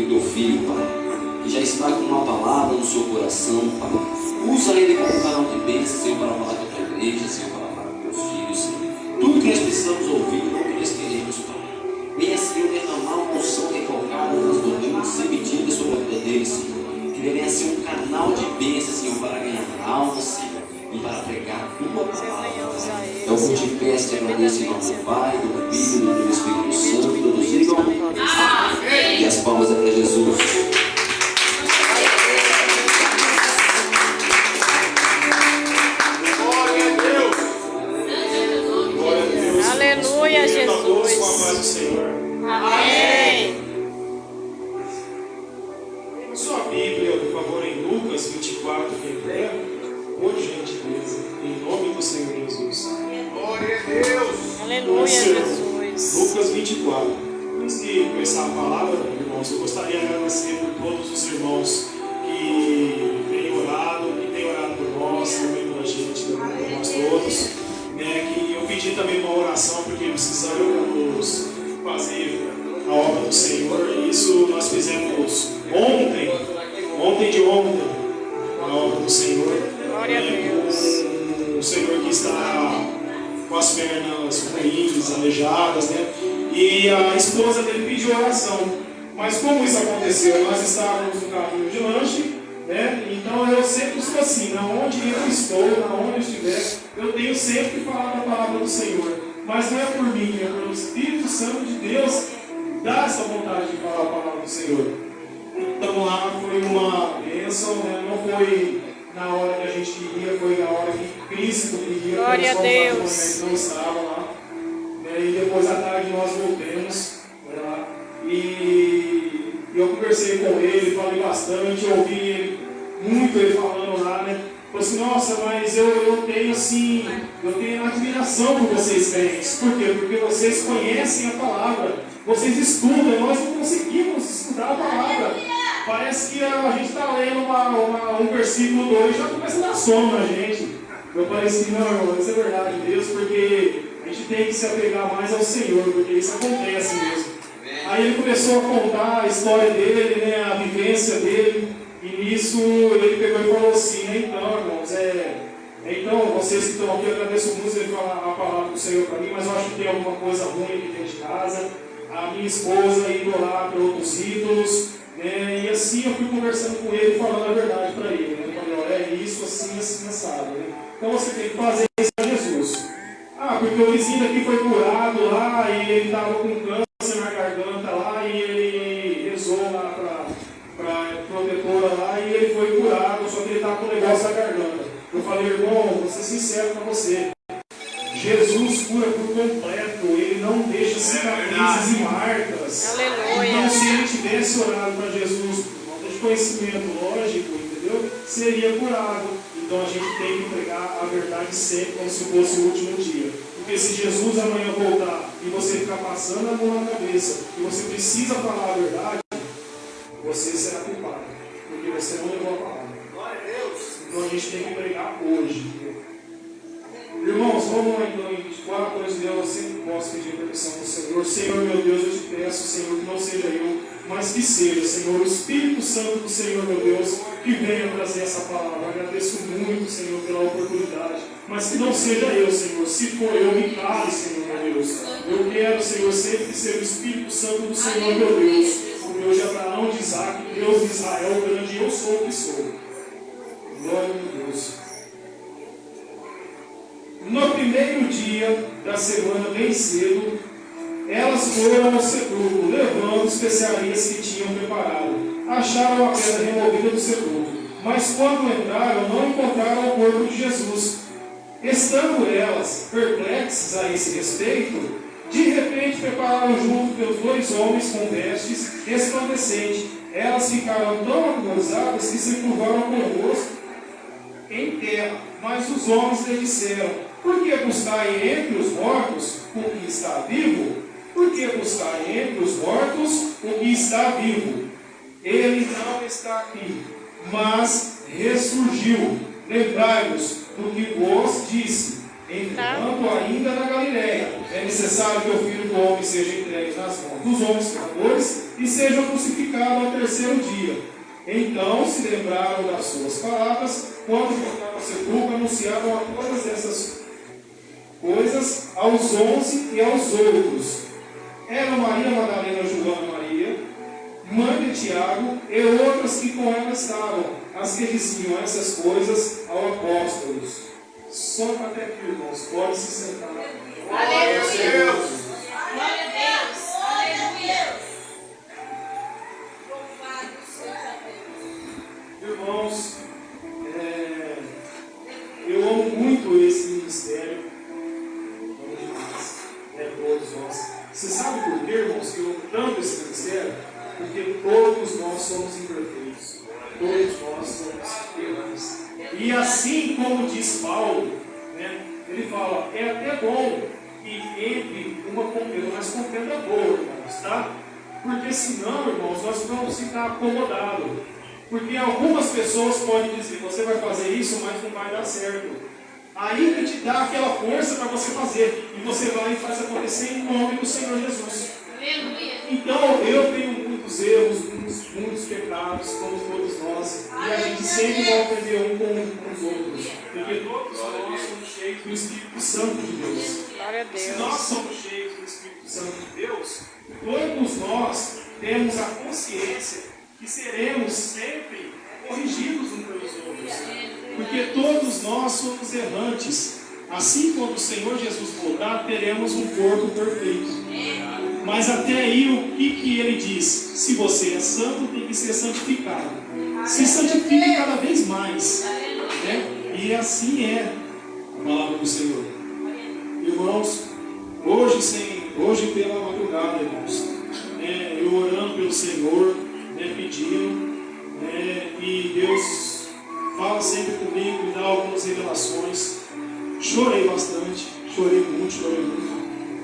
aqui o teu filho, Pai, que já está com uma palavra no seu coração, Pai. Usa ele como canal de bênção, Senhor, para falar com a tua igreja, Senhor, para falar com teus filhos, Senhor. Tudo que nós precisamos ouvir, não que nós queremos, Pai. Venha, Senhor, derramar uma unção recalcada, transbordando, semitida sobre a vida dele, Senhor. Que ele venha ser um canal de bênção, Senhor, para ganhar alma, Senhor, e para pregar a tua palavra. Então, eu te peço e agradeço em nome do Pai, do Filho e do Espírito Santo. Todos digam amém. E as palmas é para Jesus. Glória a Deus. Glória a Deus. Aleluia, Jesus. Com a paz do Senhor. Amém. A sua Bíblia, por favor, em Lucas 24, quem puder, por gentileza, em nome do Senhor Jesus. Glória a Deus. Aleluia, Jesus. Lucas 24. Antes de começar a palavra, irmãos, eu gostaria de agradecer por todos os irmãos que têm orado por nós, também pela gente, também por nós todos. Que eu pedi também uma oração, porque precisamos fazer a obra do Senhor, e isso nós fizemos ontem de ontem, a obra do Senhor. Glória a Deus. O Senhor que está com as pernas ruins, aleijadas, né? E a esposa dele pediu oração. Mas como isso aconteceu? Nós estávamos no caminho de lanche, né? Então eu sempre estou assim, onde eu estou, onde eu estiver, eu tenho sempre que falar da palavra do Senhor. Mas não é por mim, é pelo Espírito Santo de Deus dá essa vontade de falar a palavra do Senhor. Então lá foi uma bênção, né? Não foi na hora que a gente queria, foi na hora que Cristo queria. Glória a Deus. Não estava lá. E depois à tarde nós voltamos lá. E eu conversei com ele, falei bastante, ouvi ele, muito ele falando lá, né? Falei assim, nossa, mas eu tenho assim, eu tenho admiração por vocês crentes. Por quê? Porque vocês conhecem a palavra, vocês estudam, nós não conseguimos estudar a palavra. Parece que a gente está lendo um versículo 2 e já começa a dar sono na gente. Eu falei assim, não, irmão, isso é verdade, Deus, porque a gente tem que se apegar mais ao Senhor, porque isso acontece mesmo. Aí ele começou a contar a história dele, né, a vivência dele, e nisso ele pegou e falou assim, então, irmãos, então vocês que estão aqui, eu agradeço muito ele falar a palavra do Senhor para mim, mas eu acho que tem alguma coisa ruim aqui dentro de casa. A minha esposa idolatra outros ídolos, né, e assim eu fui conversando com ele, falando a verdade para ele, né, eu falei, olha, é isso, assim, assado, né? Então você tem que fazer isso para Jesus. Porque o vizinho aqui foi curado lá, e ele estava com câncer na garganta lá, e ele rezou lá para a protetora lá, e ele foi curado, só que ele estava com o negócio na garganta. Eu falei, irmão, vou ser sincero para você. Jesus cura por completo, ele não deixa cicatrizes e marcas. Aleluia. Então, se ele tivesse orado para Jesus por falta de conhecimento lógico, entendeu? Seria curado. Então a gente tem que pregar a verdade sempre, como se fosse o último dia. Porque se Jesus amanhã voltar e você ficar passando a mão na cabeça e você precisa falar a verdade, você será culpado. Porque você não levou a palavra. Glória a Deus. Então a gente tem que pregar hoje. Irmãos, vamos lá então em 24, eu sempre posso pedir proteção do Senhor. Senhor, meu Deus, eu te peço, Senhor, que não seja eu, mas que seja, Senhor, o Espírito Santo do Senhor, meu Deus, que venha trazer essa palavra. Agradeço muito, Senhor, pela oportunidade, mas que não seja eu, Senhor. Se for eu, me cale, Senhor, meu Deus. Eu quero, Senhor, sempre ser o Espírito Santo do Senhor, meu Deus. O Deus de Abraão, de Isaac, Deus de Israel, grande eu sou o que sou. Glória a Deus. No primeiro dia da semana, bem cedo, elas foram ao sepulcro, levando especiarias que tinham preparado. Acharam a pedra removida do sepulcro, mas quando entraram, não encontraram o corpo de Jesus. Estando elas perplexas a esse respeito, de repente prepararam junto pelos dois homens com vestes resplandecentes. Elas ficaram tão atemorizadas que se curvaram com o rosto em terra. Mas os homens lhe disseram: por que buscai entre os mortos o que está vivo? Por que buscai entre os mortos o que está vivo? Ele não está aqui, mas ressurgiu. Lembrai-vos do que vos disse. Entretanto, ainda na Galileia, é necessário que o Filho do Homem seja entregue nas mãos dos homens pecadores e seja crucificado ao terceiro dia. Então se lembraram das suas palavras, quando voltaram ao sepulcro, anunciaram a todas essas coisas aos 11 e aos outros. Era Maria Madalena, Joana Maria, mãe de Tiago, e outras que com ela estavam, as que diziam essas coisas aos apóstolos. Só até aqui, irmãos, pode se sentar. Aleluia. Glória a Deus. Aleluia. Irmãos, eu amo muito esse ministério. Amo demais. Todos nós. Você sabe por quê, irmãos, que eu amo tanto esse ministério? Porque todos nós somos imperfeitos. Todos nós somos errantes. E assim como diz Paulo, né, ele fala, é até bom que entre uma contenda, mas contenda boa, irmãos, tá? Porque senão, irmãos, nós vamos ficar acomodados. Porque algumas pessoas podem dizer, você vai fazer isso, mas não vai dar certo. Aí que te dá aquela força para você fazer. E você vai e faz acontecer em nome do Senhor Jesus. Aleluia. Então, eu tenho muitos erros, muitos pecados, como todos nós. E a gente sempre vai aprender um com os outros. Porque todos nós somos cheios do Espírito Santo de Deus. Glória a Se Deus. nós somos cheios do Espírito Santo de Deus, todos nós temos a consciência que seremos sempre corrigidos uns pelos outros. Porque todos nós somos errantes. Assim quando o Senhor Jesus voltar, teremos um corpo perfeito. Mas até aí, o que ele diz? Se você é santo, tem que ser santificado. Se santifique cada vez mais. Né? E assim é a palavra do Senhor. Irmãos, hoje pela madrugada, irmãos, eu orando pelo Senhor, pedindo, e Deus fala sempre comigo, me dá algumas revelações. Chorei bastante, chorei muito.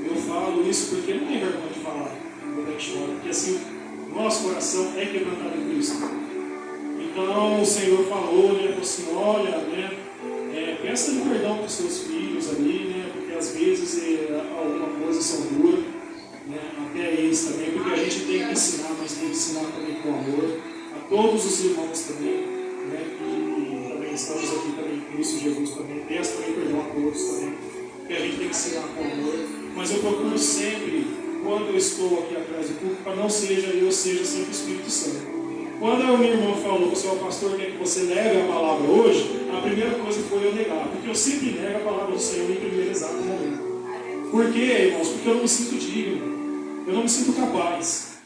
Eu falo isso porque não tem vergonha de falar quando a gente chora, porque assim, nosso coração é quebrantado em Cristo. Então o Senhor falou, falou assim, olha, peça perdão para os seus filhos ali, porque às vezes alguma coisa são duras, até eles também, porque a gente tem que ensinar, mas tem que ensinar também com amor, a todos os irmãos também, que também estamos aqui também em Cristo Jesus também, peço também perdão a todos também, que a gente tem que ensinar com amor, mas eu procuro sempre, quando eu estou aqui atrás do púlpito, para não seja eu, seja sempre o Espírito Santo. Quando o meu irmão falou que o senhor pastor quer que você leve a palavra hoje, a primeira coisa foi eu negar, porque eu sempre nego a palavra do Senhor em primeiro exato momento. Por quê, irmãos? Porque eu não me sinto digno, eu não me sinto capaz.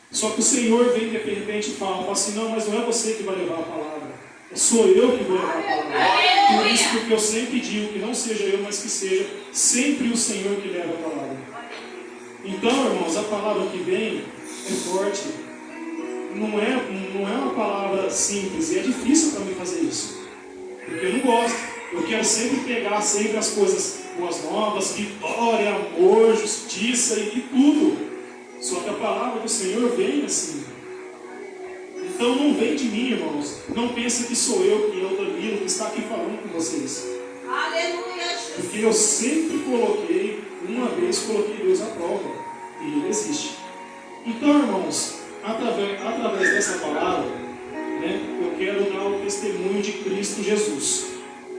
Só que o Senhor vem de repente e fala assim, não, mas não é você que vai levar a palavra, sou eu que vou levar a palavra. Por isso, porque eu sempre digo que não seja eu, mas que seja sempre o Senhor que leva a palavra. Então, irmãos, a palavra que vem é forte. Não é uma palavra simples, e é difícil para mim fazer isso. Porque eu não gosto. Eu quero sempre pegar sempre as coisas boas novas, vitória, amor, justiça e tudo. Só que a palavra do Senhor vem assim. Então não vem de mim, irmãos. Não pense que sou eu, que é o Danilo, que está aqui falando com vocês. Aleluia. Porque eu sempre coloquei Deus à prova. E Ele existe. Então, irmãos, através dessa palavra, eu quero dar o testemunho de Cristo Jesus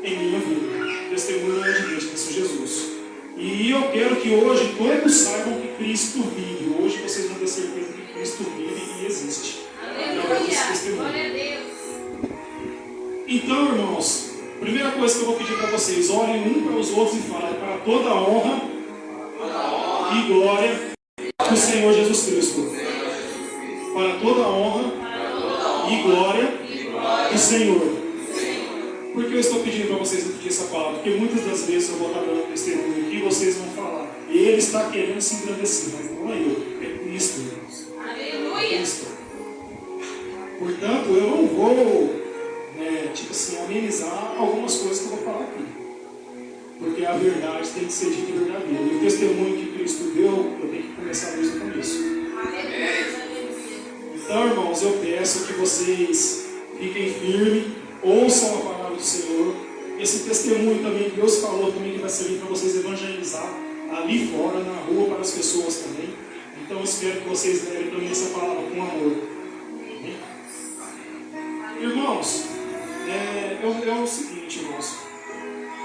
em minha vida. Testemunho de Cristo Jesus. E eu quero que hoje todos saibam que Cristo vive. Hoje vocês vão ter certeza que Cristo vive e existe. Aleluia. Então, irmãos, primeira coisa que eu vou pedir para vocês, olhem um para os outros e falem para toda a honra e glória do Senhor Jesus Cristo. Para toda a honra e glória do Senhor. Por que eu estou pedindo para vocês repetir essa palavra? Porque muitas das vezes eu vou estar dando testemunho aqui e vocês vão falar. Ele está querendo se engrandecer, mas não é eu, é Cristo, irmãos. Aleluia. Cristo. Portanto, eu não vou, amenizar algumas coisas que eu vou falar aqui. Porque a verdade tem que ser dita verdadeira. E o testemunho que Cristo deu, eu tenho que começar desde o começo. Então, irmãos, eu peço que vocês fiquem firmes, ouçam a palavra do Senhor. Esse testemunho também, Deus falou também que vai servir para vocês evangelizar ali fora, na rua, para as pessoas também. Então, eu espero que vocês levem também essa palavra com amor. é o seguinte, irmãos.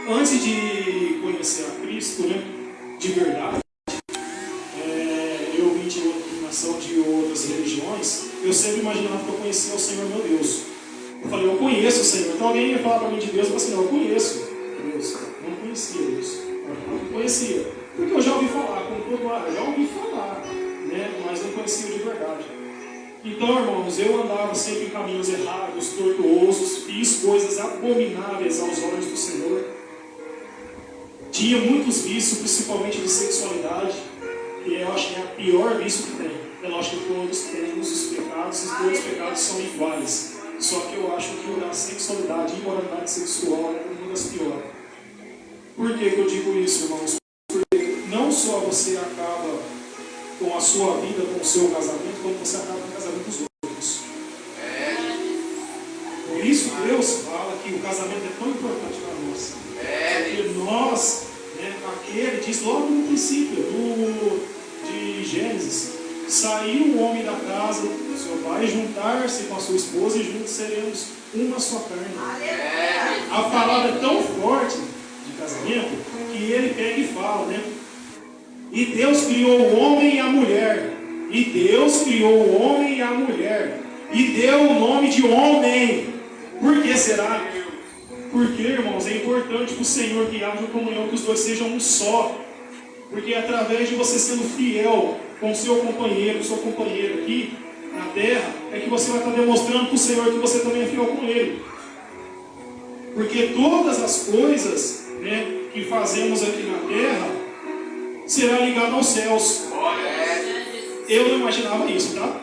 Antes de conhecer a Cristo, né, de verdade, eu vim de outra denominação, de outras religiões, eu sempre imaginava que eu conhecia o Senhor meu Deus. Eu falei, eu conheço o Senhor. Então alguém ia falar para mim de Deus, eu falei assim, não, eu conheço Deus. Eu não conhecia Deus. Eu não conhecia. Porque eu já ouvi falar, como todo mundo, eu já ouvi falar, né, mas não conhecia de verdade. Então, irmãos, eu andava sempre em caminhos errados, tortuosos, fiz coisas abomináveis aos olhos do Senhor. Tinha muitos vícios, principalmente de sexualidade, que eu acho que é a pior vício que tem. É lógico que todos temos os pecados, e todos os pecados são iguais. Só que eu acho que a sexualidade, a imoralidade sexual é uma das piores. Por que eu digo isso, irmãos? Porque não só você acaba com a sua vida, com o seu casamento, como você acaba com o casamento dos outros. Por isso Deus fala que o casamento é tão importante para nós. Porque nós, né, aquele diz logo no princípio de Gênesis, saiu o homem da casa do seu pai, juntar-se com a sua esposa e juntos seremos uma só carne. A palavra é tão forte de casamento que ele pega e fala, né? E Deus criou o homem e a mulher. E Deus criou o homem e a mulher. E deu o nome de homem. Por que será? Porque, irmãos, é importante para o Senhor que haja comunhão, que os dois sejam um só. Porque através de você sendo fiel com o seu companheiro, sua companheira aqui na terra, é que você vai estar demonstrando para o Senhor que você também é fiel com Ele. Porque todas as coisas, né, que fazemos aqui na terra será ligado aos céus. Eu não imaginava isso, tá?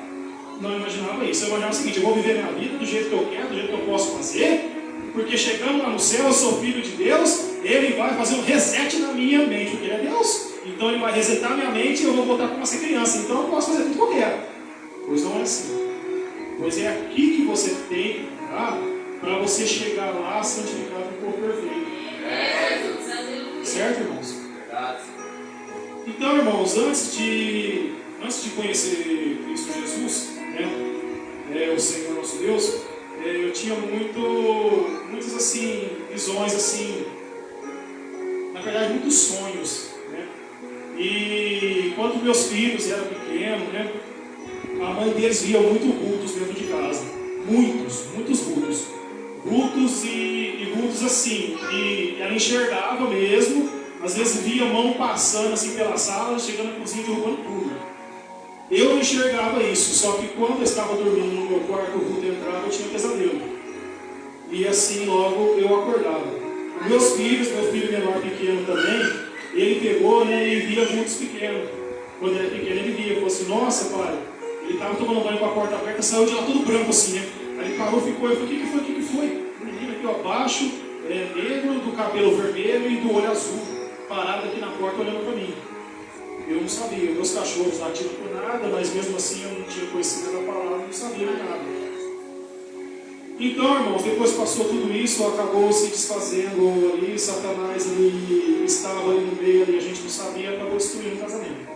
Não imaginava isso. Eu imaginava o seguinte, eu vou viver minha vida do jeito que eu quero, do jeito que eu posso fazer, porque chegando lá no céu, eu sou filho de Deus, Ele vai fazer um reset na minha mente, porque Ele é Deus. Então Ele vai resetar minha mente e eu vou voltar como ser criança. Então eu posso fazer tudo que eu quero. Pois não é assim. Pois é aqui que você tem que estar para você chegar lá santificado e por perfeito. Certo, irmãos? Então, irmãos, antes de conhecer Cristo Jesus, né, o Senhor nosso Deus, eu tinha muitas assim, visões assim, na verdade muitos sonhos, né? E quando meus filhos eram pequenos, né, a mãe deles via muito cultos dentro de casa, muitos cultos, cultos e cultos assim, e ela enxergava mesmo, às vezes via a mão passando assim pela sala, chegando na cozinha e derrubando tudo. Eu não enxergava isso, só que quando eu estava dormindo no meu quarto, o culto entrava, eu tinha pesadelo. E assim logo eu acordava. Meus filhos, meu filho menor pequeno também, ele pegou, né, e via muitos pequenos. Quando ele era pequeno, ele via, falou assim, nossa pai, ele estava tomando banho com a porta aberta, saiu de lá todo branco assim, né? Aí ele parou, ficou, eu falei, o que foi? O menino aqui, ó, baixo, negro, do cabelo vermelho e do olho azul, parado aqui na porta olhando para mim. Eu não sabia, meus cachorros latiam por nada, mas mesmo assim eu não tinha conhecido a palavra, não sabia de nada. Então, irmãos, depois passou tudo isso, acabou se desfazendo ali, Satanás ali, estava ali no meio, ali, a gente não sabia, acabou destruindo o casamento.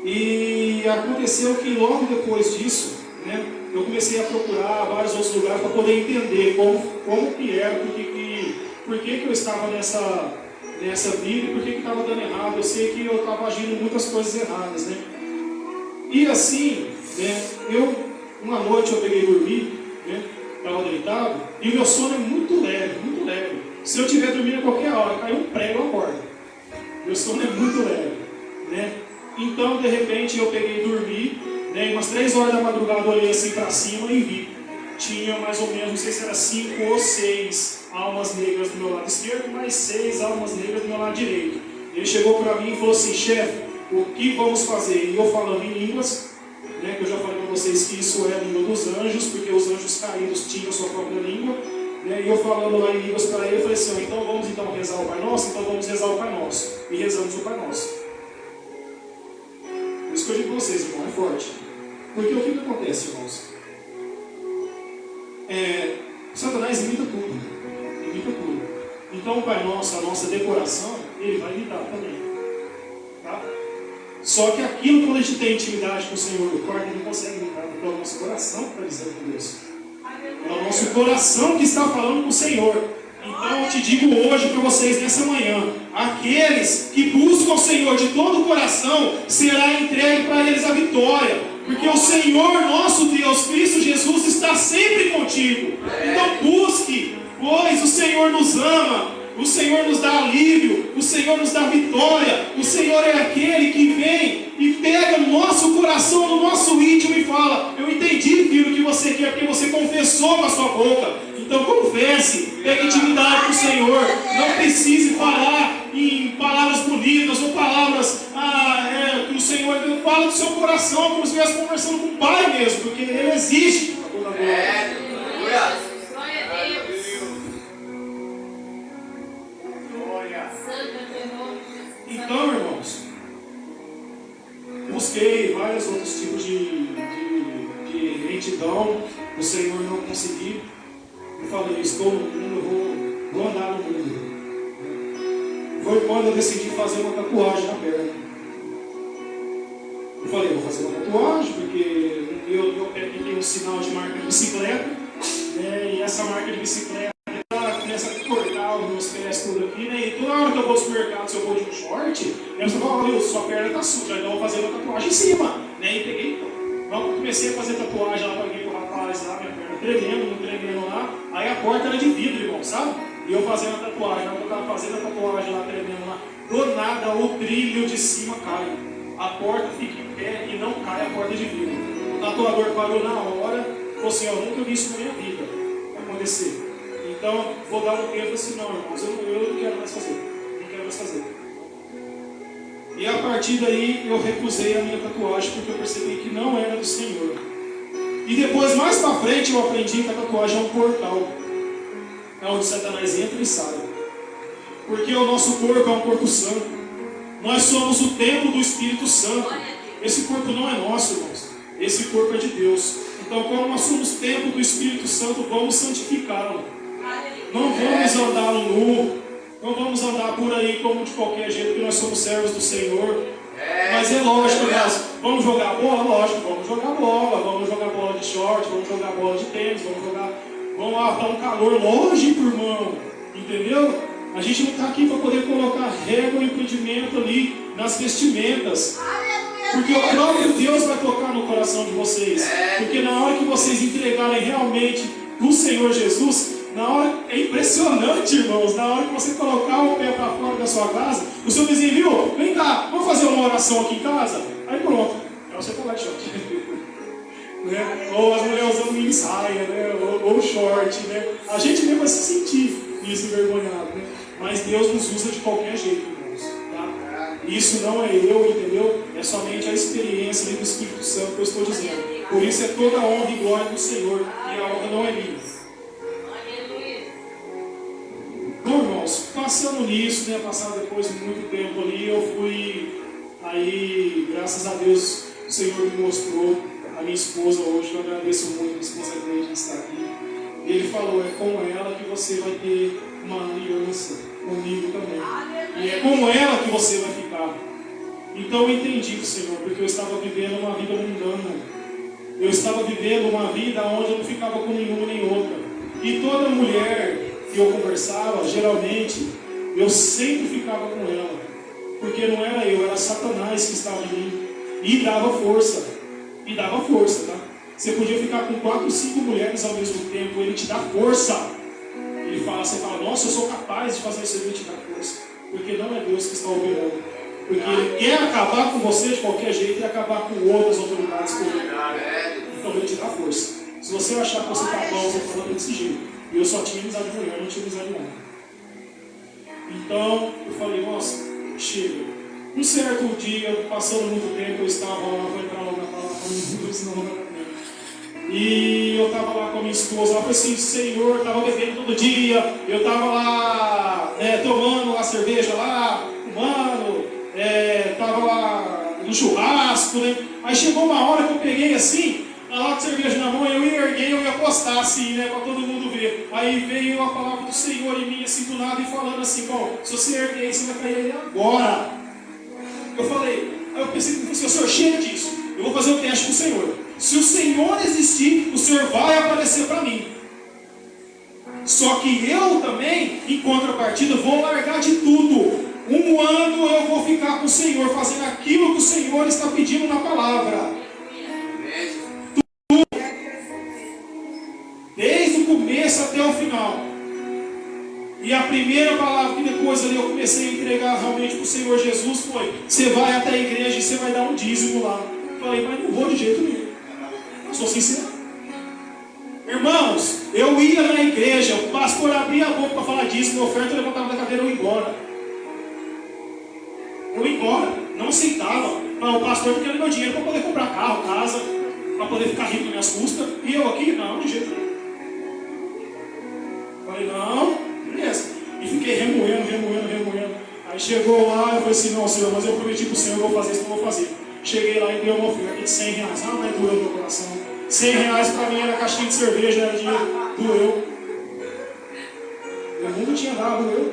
E aconteceu que logo depois disso, né, eu comecei a procurar vários outros lugares para poder entender como que era, por que eu estava nessa vida e por que estava dando errado. Eu sei que eu estava agindo em muitas coisas erradas, né? E assim, né, uma noite eu peguei e dormi, né, estava deitado, e o meu sono é muito leve, muito leve. Se eu estiver dormindo a qualquer hora, cai um prego, eu acordo. Meu sono é muito leve, né? Então, de repente, eu peguei e dormi, né, e umas 3 horas da madrugada eu olhei assim para cima e vi. Tinha mais ou menos, não sei se era 5 ou 6 almas negras do meu lado esquerdo, mais 6 almas negras do meu lado direito. Ele chegou para mim e falou assim, chefe, o que vamos fazer? E eu falando em línguas, né, que eu já falei para vocês que isso é a língua dos anjos, porque os anjos caídos tinham sua própria língua, né, e eu falando lá em línguas para ele, eu falei assim, então vamos então rezar o Pai Nosso? Então vamos rezar o Pai Nosso. E rezamos o Pai Nosso. Por isso que eu digo para vocês, irmão, é forte. Porque o que acontece, irmãos? Satanás imita tudo. Então o Pai Nosso, a nossa decoração, ele vai imitar também. Tá? Só que aquilo, quando a gente tem intimidade com o Senhor no quarto, ele não consegue imitar, porque é o nosso coração que está dizendo com Deus. É o nosso coração que está falando com o Senhor. Então eu te digo hoje para vocês nessa manhã, aqueles que buscam o Senhor de todo o coração, será entregue para eles a vitória. Porque o Senhor, nosso Deus, Cristo Jesus, está sempre contigo. Então busque, pois o Senhor nos ama, o Senhor nos dá alívio, o Senhor nos dá vitória. O Senhor é aquele que vem e pega no nosso coração, no nosso íntimo e fala: eu entendi, filho, o que você quer, porque você confessou com a sua boca. Então confesse, pegue intimidade com o Senhor. Não precise falar em palavras bonitas ou palavras que o Senhor fala do seu coração, como se estivesse conversando com o Pai mesmo, porque Ele existe. Glória a Deus. Santo é teu nome. Então, irmãos, busquei vários outros tipos de retidão. O Senhor não consegui. Eu falei: estou no mundo, vou andar no mundo. Foi quando eu decidi fazer uma tatuagem na perna. Eu falei: vou fazer uma tatuagem, porque meu pé aqui tem um sinal de marca de bicicleta, né? E essa marca de bicicleta começa a cortar os meus pés tudo aqui, né? E toda hora que eu vou ao supermercado, se eu vou de um short, a pessoa fala: olha, sua perna está suja, então eu vou fazer uma tatuagem em cima, né? E peguei, então comecei a fazer tatuagem lá, paguei pro rapaz lá, minha perna tremendo lá. Aí a porta era de vidro, irmão, sabe? E eu fazendo a tatuagem, eu estava fazendo a tatuagem lá, tremendo lá. Do nada o trilho de cima cai. A porta fica em pé e não cai a porta de vidro. O tatuador parou na hora, falou assim: eu nunca vi isso na minha vida acontecer. Então, vou dar um tempo assim: não, irmãos, eu não quero mais fazer. Não quero mais fazer. E a partir daí eu recusei a minha tatuagem, porque eu percebi que não era do Senhor. E depois, mais pra frente, eu aprendi que a tatuagem é um portal, é onde Satanás entra e sai. Porque o nosso corpo é um corpo santo. Nós somos o templo do Espírito Santo. Esse corpo não é nosso, irmãos. Esse corpo é de Deus. Então, como nós somos templo do Espírito Santo, vamos santificá-lo. Não vamos andar no nu. Não vamos andar por aí como de qualquer jeito, porque nós somos servos do Senhor. Mas é lógico, nós vamos jogar bola, lógico, vamos jogar bola de short, vamos jogar bola de tênis, vamos lá, dar um calor, lógico, irmão, entendeu? A gente não está aqui para poder colocar régua e impedimento ali nas vestimentas, porque o próprio Deus vai tocar no coração de vocês, porque na hora que vocês entregarem realmente o Senhor Jesus, na hora, é impressionante, irmãos, na hora que você colocar o pé para fora da sua casa, o seu vizinho: viu, vem cá, vamos fazer uma oração aqui em casa? Aí pronto, aí você está lá de short. Né? Ou as mulheres usando mini saia, né? ou short, né? A gente mesmo vai se sentir isso envergonhado, né? Mas Deus nos usa de qualquer jeito, irmãos, tá? Isso não é eu, entendeu? É somente a experiência do Espírito Santo que eu estou dizendo. Por isso é toda a honra e glória do Senhor, e a honra não é minha. Bom, irmãos, passando nisso, né, passado depois de muito tempo ali, eu fui, aí, graças a Deus, o Senhor me mostrou a minha esposa hoje. Eu agradeço muito, a esposa dele que está aqui. Ele falou: é com ela que você vai ter uma aliança comigo também. E é com ela que você vai ficar. Então eu entendi o Senhor, porque eu estava vivendo uma vida mundana. Eu estava vivendo uma vida onde eu não ficava com nenhuma nem outra. E toda mulher que eu conversava, geralmente, eu sempre ficava com ela, porque não era eu, era Satanás que estava em mim, e dava força, tá? Você podia ficar com 4, 5 mulheres ao mesmo tempo, ele te dá força. Você fala: nossa, eu sou capaz de fazer isso, ele te dá força, porque não é Deus que está operando, porque ele quer acabar com você de qualquer jeito e acabar com outras autoridades por ele. Então ele te dá força. Se você achar que você está bom, você fala desse jeito. E eu só tinha amizade de mulher, não tinha amizade de homem. Então eu falei: nossa, chega. Um certo dia, passando muito tempo, eu estava lá, vou entrar logo na palavra, senão não vai dar tempo. E eu estava lá com a minha esposa, ela falou assim: Senhor, eu estava bebendo todo dia, eu estava lá tomando a cerveja lá, fumando, estava lá no churrasco, né? Aí chegou uma hora que eu peguei assim, a lata de cerveja na mão, eu erguei, eu ia postar assim, né, para todo mundo ver. Aí veio a palavra do Senhor em mim, assim, do nada, e falando assim: bom, se você erguer, você vai cair aí agora. Eu falei, aí eu pensei que o Senhor: chega disso, eu vou fazer o teste com o Senhor. Se o Senhor existir, o Senhor vai aparecer para mim. Só que eu também, em contrapartida, vou largar de tudo. Um ano eu vou ficar com o Senhor, fazendo aquilo que o Senhor está pedindo na palavra. Desde o começo até o final. E a primeira palavra que depois ali eu comecei a entregar realmente para o Senhor Jesus foi: você vai até a igreja e você vai dar um dízimo lá. Eu falei, mas não vou de jeito nenhum. Eu sou sincero. Irmãos, eu ia na igreja, o pastor abria a boca para falar dízimo, oferta, eu levantava da cadeira e eu ia embora. Eu ia embora, não aceitava. Mas o pastor não queria meu dinheiro para poder comprar carro, casa, para poder ficar rico nas minhas custas. E eu aqui, não, de jeito nenhum. Falei, não, beleza. E fiquei remoendo. Aí chegou lá, eu falei assim, não, Senhor, mas eu prometi para o Senhor, eu vou fazer isso, não vou fazer. Cheguei lá e dei uma oferta de R$100. Ah, mas doeu no meu coração. R$100 para mim era caixinha de cerveja, era dinheiro. Doeu. Eu nunca tinha dado, doeu.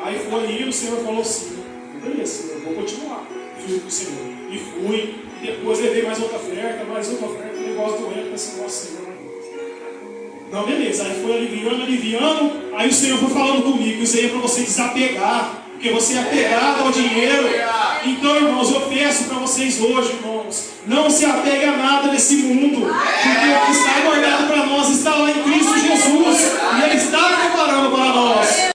Aí foi aí, o Senhor falou assim, beleza, eu vou continuar. Fui para o Senhor. E fui. E depois levei mais outra oferta, o negócio doendo, esse negócio assim. Não, beleza. Aí foi aliviando. Aí o Senhor foi falando comigo, isso aí é para você desapegar. Porque você é apegado ao dinheiro. Então, irmãos, eu peço para vocês hoje, irmãos, não se apegue a nada nesse mundo. Porque o que está guardado para nós está lá em Cristo Jesus. E Ele está preparando para nós.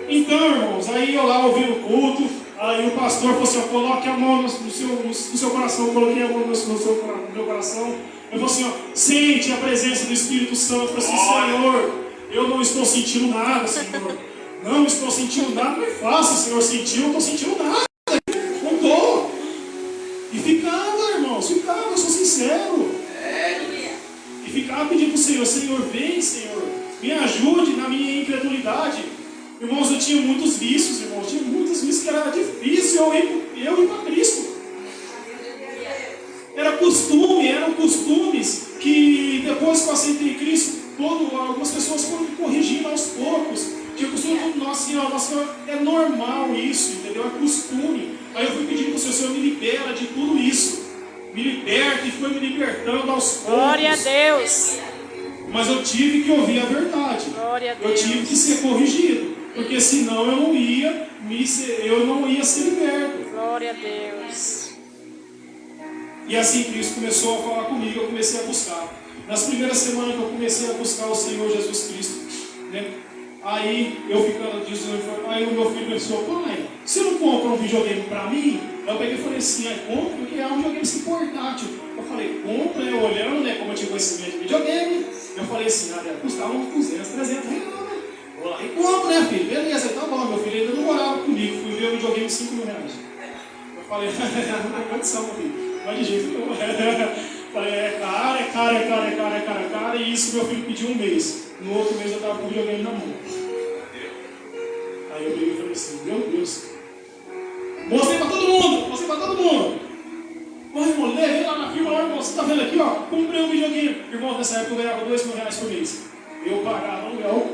Então, irmãos, aí eu lá ouvindo o culto, aí o pastor falou assim, coloque a mão no seu coração. Eu coloquei a mão no meu coração. Eu falei assim, sente a presença do Espírito Santo. Eu falei assim, Senhor, eu não estou sentindo nada, Senhor. Não estou sentindo nada. Não é fácil, Senhor, sentir. Eu não estou sentindo nada. Não estou. E ficava, irmãos, eu sou sincero. E ficava pedindo para o Senhor, Senhor, vem, Senhor, me ajude na minha incredulidade. Irmãos, eu tinha muitos vícios, que era difícil eu ir para Cristo. Eram costumes que depois que eu aceitei Cristo, algumas pessoas foram me corrigindo aos poucos. Tinha costume, nossa, é normal isso, entendeu? É costume. Aí eu fui pedindo para o Senhor, me libera de tudo isso. Me liberta, e foi me libertando aos poucos. Glória a Deus. Mas eu tive que ouvir a verdade. Glória a Deus. Eu tive que ser corrigido. Porque senão eu não ia ser liberto. Glória a Deus. E assim Cristo começou a falar comigo, eu comecei a buscar. Nas primeiras semanas que eu comecei a buscar o Senhor Jesus Cristo, né? Aí eu ficando dizendo, aí o meu filho pensou, pai, você não compra um videogame para mim? Aí eu peguei e falei assim, compra, porque é um videogame assim portátil. Eu falei, compra, eu olhando, né, como eu tinha conhecimento de videogame, eu falei assim, deve custar uns 200, 300 reais, né? Vou lá e compro, né, filho? Beleza, tá bom, meu filho ainda não morava comigo, fui ver o videogame de 5 mil reais. Eu falei, não tem condição, meu filho. Mas de jeito nenhum. Falei, é caro, e isso meu filho pediu um mês. No outro mês eu estava com o videogame na mão. Aí eu peguei e falei assim, meu Deus. Mostrei para todo mundo. Ô, irmão, levei lá na firma, irmão, você tá vendo aqui, ó, comprei um videogame. Irmão, nessa época eu ganhava 2 mil reais por mês. Eu pagava aluguel,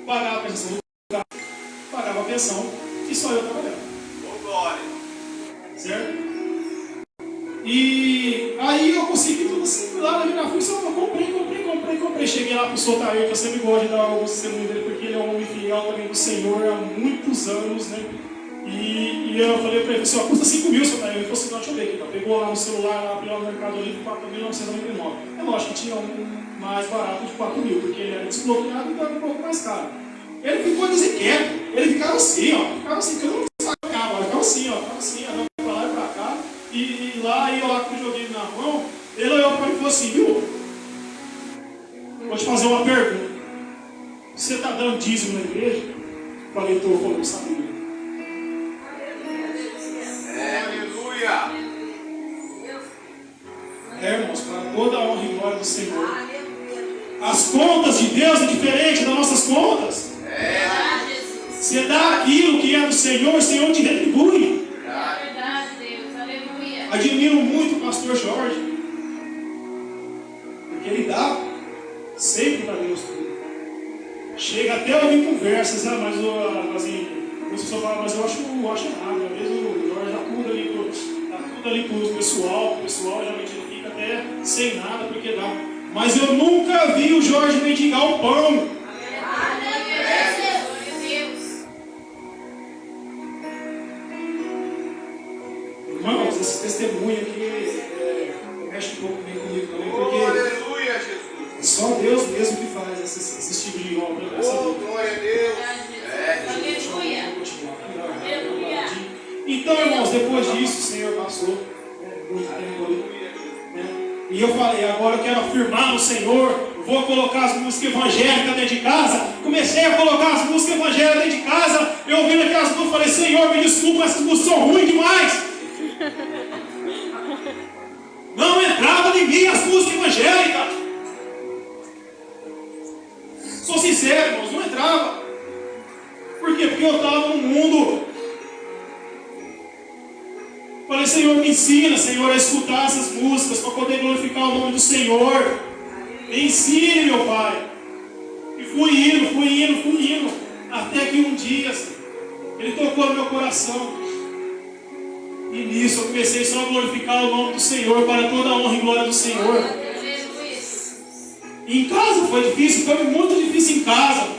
pagava a pensão, pagava a pensão e só eu trabalhava. Glória. Certo? E aí eu consegui tudo assim, lá na minha função, eu comprei. Cheguei lá pro Sotair, que eu sempre gosto de dar alguns testemunhos dele, porque ele é um homem fiel também do Senhor há muitos anos, né? E eu falei para ele assim, custa 5 mil, Sotair. Ele falou assim, não, deixa eu ver aqui, tá? Pegou lá no celular, abriu lá no Mercado Livre, 4.999. É lógico que tinha um mais barato de 4 mil, porque ele era desbloqueado e estava um pouco mais caro. Ele ficou desinquieto, ele ficava assim, que eu não sacava, ficava assim, andando pra lá e pra cá, e lá, eu lá com o videogame na mão, ele olhou para mim e falou assim, viu? Vou te fazer uma pergunta. Você está dando dízimo na igreja? Falei, estou, falou, sabia. Aleluia. Irmãos, para toda a honra e glória do Senhor. As contas de Deus é diferente das nossas contas. Você dá aquilo que é do Senhor, o Senhor te retribui. Verdade, Deus. Aleluia. Admiro muito o pastor Jorge, porque ele dá sempre para Deus tudo. Chega até a ouvir conversas, né? Mas assim, as pessoas falam, mas eu acho errado. Às vezes o Jorge dá tudo ali pro pessoal, geralmente ele fica até sem nada, porque dá. Mas eu nunca vi o Jorge mendigar o pão. Irmãos, esse testemunho aqui mexe um pouco bem comigo também, porque Aleluia, Jesus. é só Deus mesmo que faz esse tipo de obra nessa vida. Glória a Deus. Aleluia. Então, irmãos, depois disso, o Senhor passou muito tempo ali, né? E eu falei, agora eu quero afirmar no Senhor, vou colocar as músicas evangélicas dentro de casa. Comecei a colocar as músicas evangélicas dentro de casa. Eu ouvindo aquelas músicas, falei, Senhor, me desculpa, essas músicas são ruins demais. Não entrava em mim as músicas evangélicas. Sou sincero, irmãos, não entrava. Por quê? Porque eu estava no mundo. Falei, Senhor, me ensina, Senhor, a escutar essas músicas para poder glorificar o nome do Senhor. Me ensine, meu Pai. E fui indo. Até que um dia, Ele tocou no meu coração. E nisso eu comecei só a glorificar o nome do Senhor, para toda a honra e glória do Senhor. E em casa foi difícil, foi muito difícil em casa.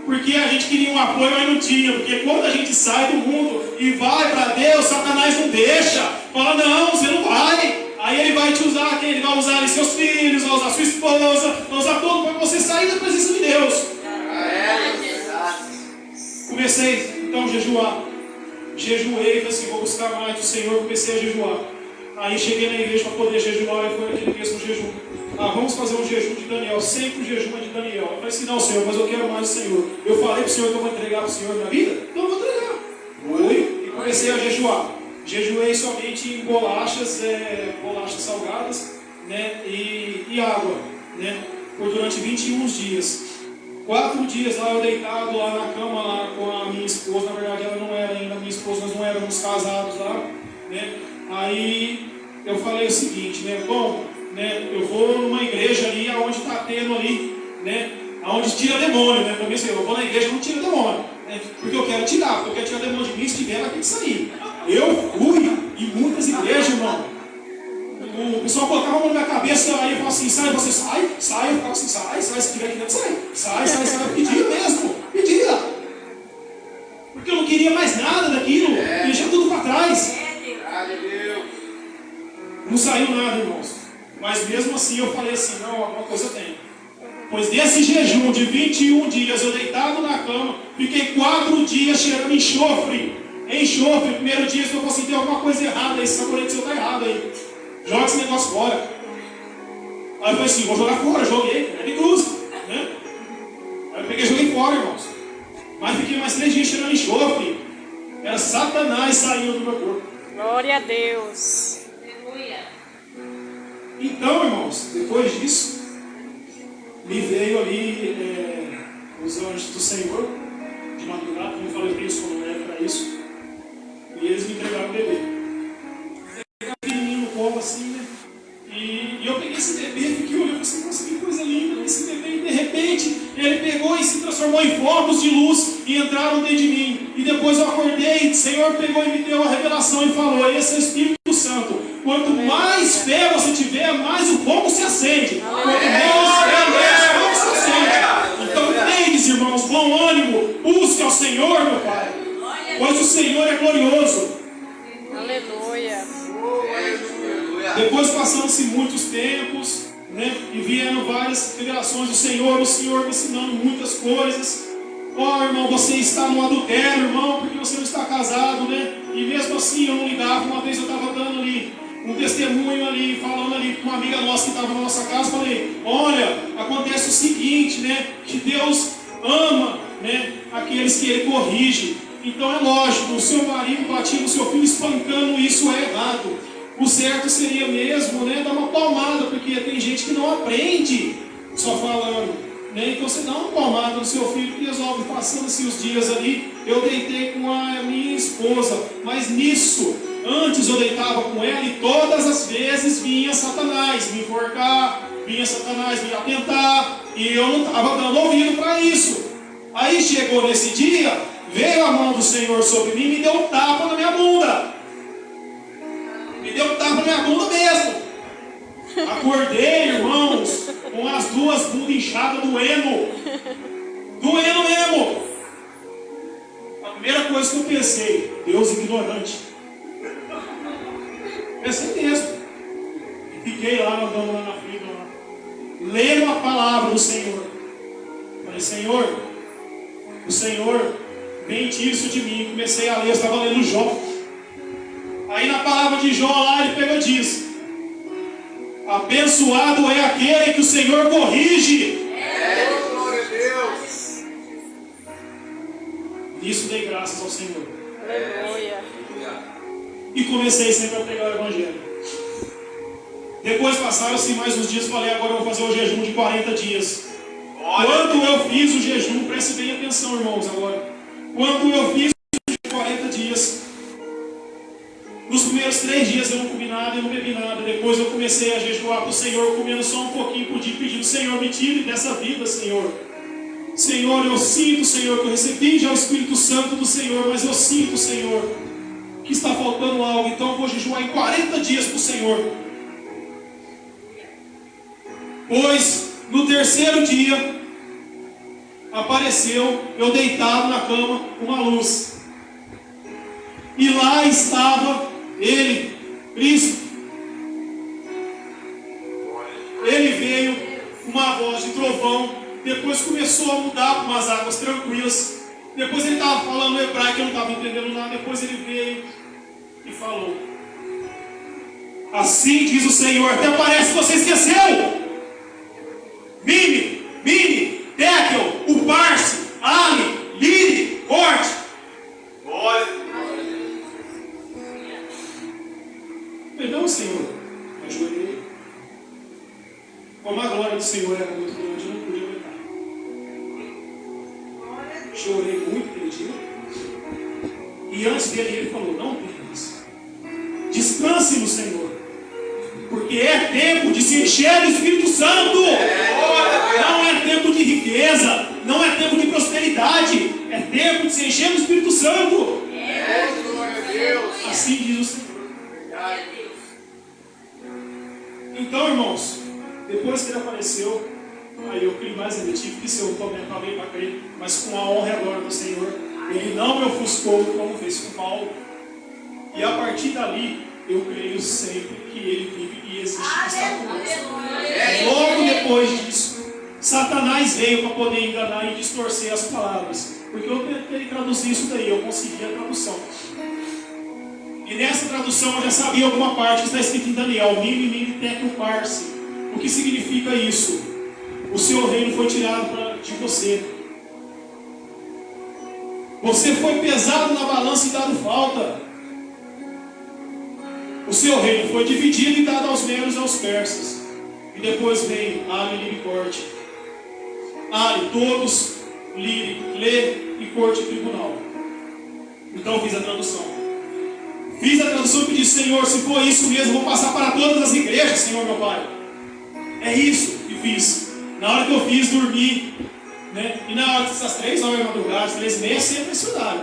Porque a gente queria um apoio, mas não tinha. Porque quando a gente sai do mundo e vai para Deus, Satanás não deixa. Fala, não, você não vai. Aí ele vai te usar, ele vai usar ali seus filhos, vai usar sua esposa, vai usar todo para você sair da presença de Deus. Comecei então a jejuar. Jejuei, falei assim, vou buscar mais do Senhor, comecei a jejuar. Aí cheguei na igreja para poder jejuar, e foi aquele mesmo jejum. Vamos fazer um jejum de Daniel, sempre o jejum é de Daniel. Eu falei assim, não, Senhor, mas eu quero mais do Senhor. Eu falei para o Senhor que eu vou entregar para o Senhor minha vida, então eu vou entregar. Fui e comecei a jejuar. Jejuei somente em bolachas salgadas, né, e água, né, por durante 21 dias. 4 dias lá eu deitado lá na cama lá com a minha esposa. Na verdade ela não era ainda minha esposa, nós não éramos casados lá, né. Aí eu falei o seguinte, né, bom, né, eu vou numa igreja ali onde está tendo ali, né, onde tira demônio, né, porque assim, eu vou na igreja não tira demônio, né, porque eu quero tirar demônio de mim, se tiver vai ter que sair. Eu fui em muitas igrejas, irmão. O pessoal colocava a mão na minha cabeça, aí eu falava assim, sai, você sai, eu ficava assim, sai, se tiver aqui dentro, sai, pedia mesmo, pedia. Porque eu não queria mais nada daquilo, deixa tudo para trás. Não saiu nada, irmãos. Mas mesmo assim eu falei assim, não, alguma coisa tem. Pois desse jejum de 21 dias, eu deitado na cama, fiquei 4 dias cheirando enxofre. Primeiro dia eu falei assim, tem alguma coisa errada aí, esse sabonete seu está errado aí. Joga esse negócio fora. Aí eu falei assim, vou jogar fora, joguei, é de cruz, né? Aí eu peguei e joguei fora, irmãos. Mas fiquei mais 3 dias cheirando enxofre. Era Satanás saindo do meu corpo. Glória a Deus. Então, irmãos, depois disso, me veio ali os anjos do Senhor, de madrugada, como eu falei, eu tenho sono leve para isso, e eles me entregaram o bebê. Pegaram o menino no colo assim, né? E eu peguei esse bebê, fiquei olhando assim, nossa, que coisa linda esse bebê, e de repente ele pegou e se transformou em focos de luz e entraram dentro de mim. E depois eu acordei, o Senhor pegou e me deu a revelação e falou, esse é o Espírito Santo. Quanto mais fé você tiver, mais o fogo se acende. Quanto menos fé, mais o fogo se acende. Então tendes, irmãos, bom ânimo, busque ao Senhor, meu Pai, pois o Senhor é glorioso. Aleluia. Depois passando-se muitos tempos, né, e vieram várias revelações do Senhor, o Senhor me ensinando muitas coisas. Irmão, você está no adultério, irmão, porque você não está casado, né? E mesmo assim eu não ligava. Uma vez eu estava dando ali um testemunho ali, falando ali com uma amiga nossa que estava na nossa casa, falei, olha, acontece o seguinte, né, que Deus ama, né, aqueles que Ele corrige. Então é lógico, o seu marido batia no seu filho espancando, isso é errado. O certo seria mesmo, né, dar uma palmada, porque tem gente que não aprende só falando. Né? Então você dá uma palmada no seu filho que resolve. Passando-se os dias ali, eu deitei com a minha esposa, mas nisso, antes eu deitava com ela e todas as vezes vinha Satanás me enforcar, vinha Satanás me atentar, e eu não estava dando ouvido para isso. Aí chegou nesse dia, veio a mão do Senhor sobre mim e me deu um tapa na minha bunda. Me deu um tapa na minha bunda mesmo. Acordei, irmãos, com as duas bundas inchadas doendo. Doendo mesmo. A primeira coisa que eu pensei, Deus ignorante. Pensei mesmo. E fiquei lá, andando lá na frente, lá, lendo a palavra do Senhor. Falei, Senhor, o Senhor vem tira isso de mim. Comecei a ler, eu estava lendo Jó. Aí na palavra de Jó lá, ele pegou e diz: abençoado é aquele que o Senhor corrige. Glória a Deus. Nisso dei graças ao Senhor. Aleluia. E comecei sempre a pegar o Evangelho. Depois passaram-se mais uns dias, falei, agora eu vou fazer o jejum de 40 dias. Quando eu fiz o jejum, preste bem atenção, irmãos, agora. Quando eu fiz o jejum de 40 dias, nos primeiros 3 dias eu não comi nada, eu não bebi nada. Depois eu comecei a jejuar para o Senhor, comendo só um pouquinho por dia, pedindo, Senhor, me tire dessa vida, Senhor. Senhor, eu sinto, Senhor, que eu recebi já o Espírito Santo do Senhor, mas eu sinto, Senhor, que está faltando algo. Então eu vou jejuar em 40 dias para o Senhor. Pois, no terceiro dia, apareceu, eu deitado na cama, uma luz. E lá estava ele, Cristo. Ele veio com uma voz de trovão. Depois começou a mudar para umas águas tranquilas. Depois ele estava falando hebraico, eu não estava entendendo nada. Depois ele veio e falou: assim diz o Senhor. Até parece que você esqueceu. Mini, Tekel, Uparse, Ali, Liri, Corte. Glória. Perdão, Senhor. Ajoelhei. Como a glória do Senhor era muito grande, eu não podia aguentar. Chorei muito aquele dia. E antes dele, ele falou: não temas. Descanse no Senhor. Porque é tempo de se encher do Espírito Santo. Não é tempo de riqueza. Não é tempo de prosperidade. É tempo de se encher do Espírito Santo. Glória a Deus. Assim diz o Senhor. Então, irmãos, depois que ele apareceu, aí eu criei mais admitivo que se eu também acabei para crer, mas com a honra e a glória do Senhor, ele não me ofuscou como fez com Paulo. E a partir dali, eu creio sempre que ele vive e existe e está conosco. Logo depois disso, Satanás veio para poder enganar e distorcer as palavras. Porque eu tentei traduzir isso daí, eu consegui a tradução. E nessa tradução eu já sabia alguma parte que está escrito em Daniel: Mini, Tekel, Parse. O que significa isso? O seu reino foi tirado de você. Você foi pesado na balança e dado falta. O seu reino foi dividido e dado aos medos e aos persas. E depois veio Ali, Liri, Corte. Ali, todos, Liri, Lê e Corte, tribunal. Então eu fiz a tradução. Fiz a tradução e disse: Senhor, se for isso mesmo, vou passar para todas as igrejas, Senhor meu Pai. É isso que fiz. Na hora que eu fiz, dormi. Né? E na hora dessas 3 horas da madrugada, 3h30, sempre esse horário.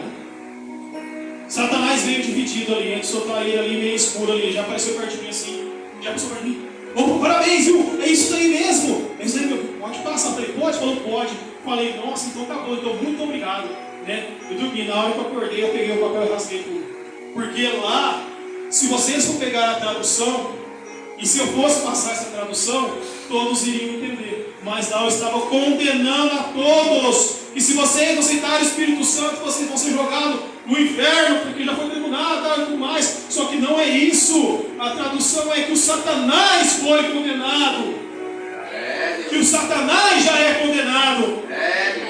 Satanás veio dividido ali, antes de soltar ele ali, meio escuro ali, já apareceu perto de mim assim, já passou perto de mim. Ô, parabéns, viu? É isso daí mesmo. É isso daí, meu. Pode passar. Falei, pode? Falou, pode. Falei, nossa, então tá bom, então muito obrigado. Né? Eu dormi, na hora que eu acordei, eu peguei o papel e rasguei tudo. Porque lá, se vocês for pegar a tradução, e se eu fosse passar essa tradução, todos iriam entender. Mas lá eu estava condenando a todos. E se vocês não aceitarem o Espírito Santo, vocês vão ser jogados no inferno, porque já foi tribunado e tudo mais. Só que não é isso. A tradução é que o Satanás foi condenado. Que o Satanás já é condenado.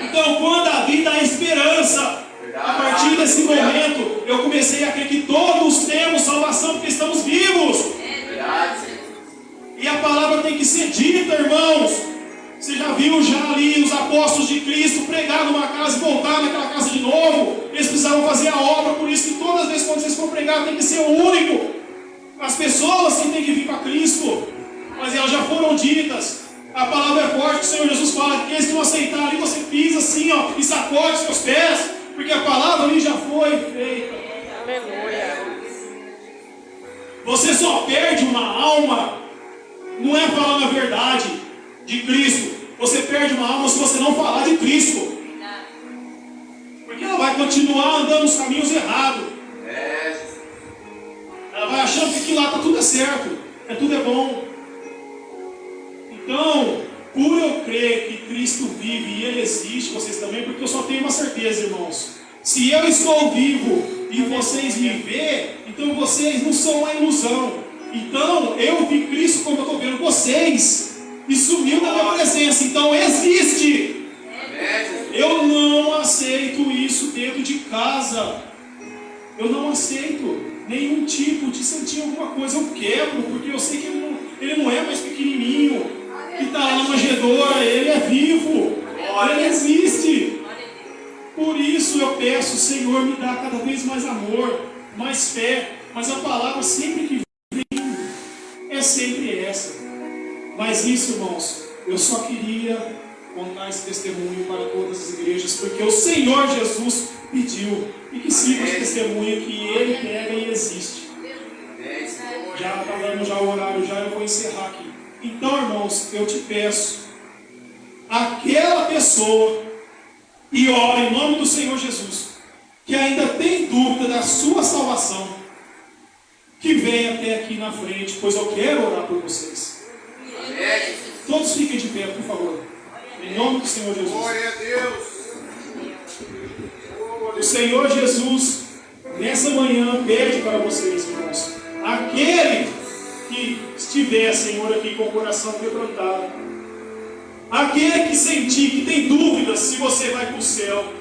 Então, quando a vida há esperança, a partir desse momento, eu comecei a crer que todos temos salvação porque estamos vivos. E a palavra tem que ser dita, irmãos. Você já viu já ali os apóstolos de Cristo pregar numa casa e voltar naquela casa de novo? Eles precisavam fazer a obra, por isso que todas as vezes quando vocês for pregar tem que ser o único. As pessoas que têm que vir para Cristo, mas elas já foram ditas. A palavra é forte, o Senhor Jesus fala que aqueles que não aceitarem ali, você pisa assim, ó, e sacode seus pés, porque a palavra ali já foi feita. Aleluia. Você só perde uma alma não é falando a verdade de Cristo. Você perde uma alma se você não falar de Cristo. Porque ela vai continuar andando nos caminhos errados. Ela vai achando que aquilo lá está tudo certo, tudo é bom. Então, por eu crer que Cristo vive e Ele existe, vocês também, porque eu só tenho uma certeza, irmãos. Se eu estou vivo e vocês me veem, então vocês não são uma ilusão. Então, eu vi Cristo como eu estou vendo vocês e sumiu da minha presença. Então, existe. Eu não aceito isso dentro de casa. Eu não aceito nenhum tipo de sentir alguma coisa. Eu quebro, porque eu sei que ele não é mais pequenininho, que está lá na manjedoura. Ele é vivo. Ele existe. Por isso eu peço, Senhor, me dá cada vez mais amor, mais fé. Mas a palavra sempre que vem é sempre essa. Mas isso, irmãos, eu só queria contar esse testemunho para todas as igrejas, porque o Senhor Jesus pediu, e que siga esse testemunho que Ele pega e existe. Já está dando já o horário, já eu vou encerrar aqui. Então, irmãos, eu te peço, aquela pessoa, e ora em nome do Senhor Jesus, que ainda tem dúvida da sua salvação, que venha até aqui na frente, pois eu quero orar por vocês. Todos fiquem de pé, por favor. Em nome do Senhor Jesus. Glória a Deus. O Senhor Jesus, nessa manhã, pede para vocês, irmãos, aquele que estiver, Senhor, aqui com o coração quebrantado, aquele que sentir, que tem dúvidas se você vai para o céu,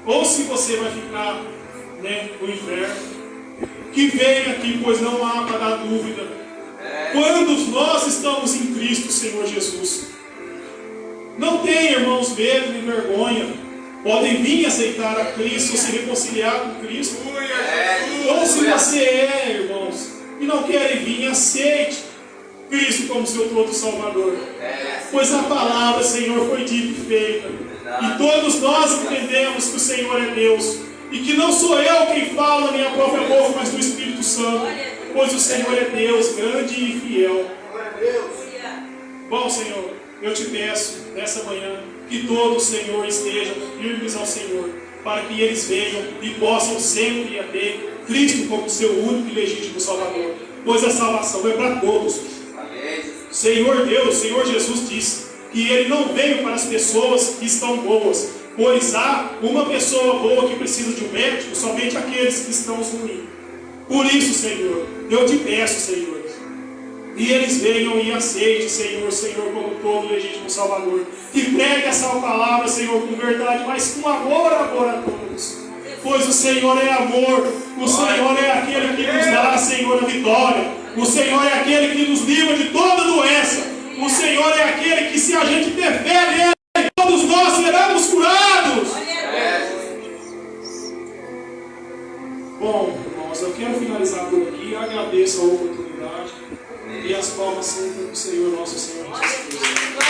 ou se você vai ficar, no inferno, que venha aqui, pois não há para dar dúvida. Quando nós estamos em Cristo, Senhor Jesus, não tem, irmãos, medo nem vergonha. Podem vir aceitar a Cristo, se reconciliar com Cristo. Ou se você irmãos, e não querem vir, aceite Cristo como seu todo Salvador. Pois a palavra, Senhor, foi dita e feita. E todos nós entendemos que o Senhor é Deus. E que não sou eu quem fala na minha própria boca, mas do Espírito Santo. Pois o Senhor é Deus, grande e fiel. Bom, Senhor, eu te peço, nessa manhã, que todos, Senhor, estejam firmes ao Senhor, para que eles venham e possam sempre ter Cristo como seu único e legítimo Salvador. Pois a salvação é para todos. Senhor Deus, Senhor Jesus disse que Ele não veio para as pessoas que estão boas, pois há uma pessoa boa que precisa de um médico, somente aqueles que estão ruins. Por isso, Senhor, eu te peço, Senhor, e eles venham e aceitem, Senhor, como todo legítimo Salvador. Que pregue essa palavra, Senhor, com verdade, mas com amor a todos. Pois o Senhor é amor, o Senhor é aquele que nos dá, Senhor, a vitória. O Senhor é aquele que nos livra de toda doença. O Senhor é aquele que, se a gente ter fé nele, todos nós seremos curados. Bom, irmãos, eu quero finalizar por aqui. Agradeço a oportunidade. E as palmas sempre para o Senhor, nosso Senhor Jesus Cristo.